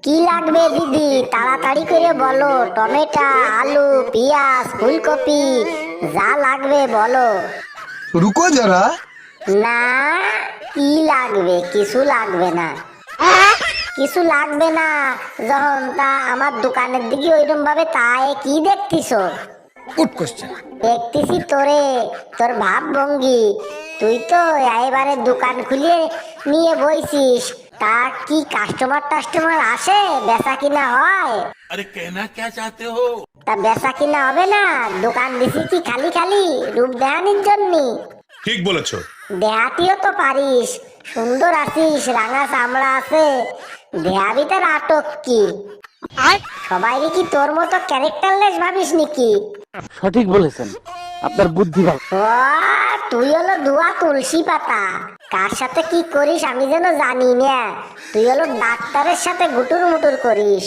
কি লাগবে দিদি তাড়াতাড়ি করে বলো। টমেটো, আলু, পেঁয়াজ, ফুলকপি যা লাগবে বলো। रुको जरा। না, কি লাগবে? কিছু লাগবে না। কিছু লাগবে না যখন তা আমার দোকানের দিকে ওইরকম ভাবে তাই কি দেখতিছো? Good question. দেখতেছি তোরে, তোর ভাব ভঙ্গি। তুই তো এবারে দোকান খুলে নিয়ে বইছিস। তা কি কাস্টমার টাস্টমার আসে, বেচা কিনা হয়? अरे कहना क्या चाहते हो? তা বেচা কিনা হবে না? দোকান দিছি কি খালি খালি রূপ দেখানির জন্য? ঠিক বলেছো। দেহাতিও তো পারিস, সুন্দর আছিস, রাঙা চামড়া আছে, দেহাবি তার আটক কি? সবাই কি তোর মতো ক্যারেক্টারলেস ভাবিস নাকি? সঠিক বলেছেন, আপনার বুদ্ধি ভালো। ও, তুই হলো ধোয়া তুলসী পাতা। কার সাথে কি করিস আমি যেন জানি না। তুই হলো ডাক্তারের সাথে গুটুর মুটুর করিস।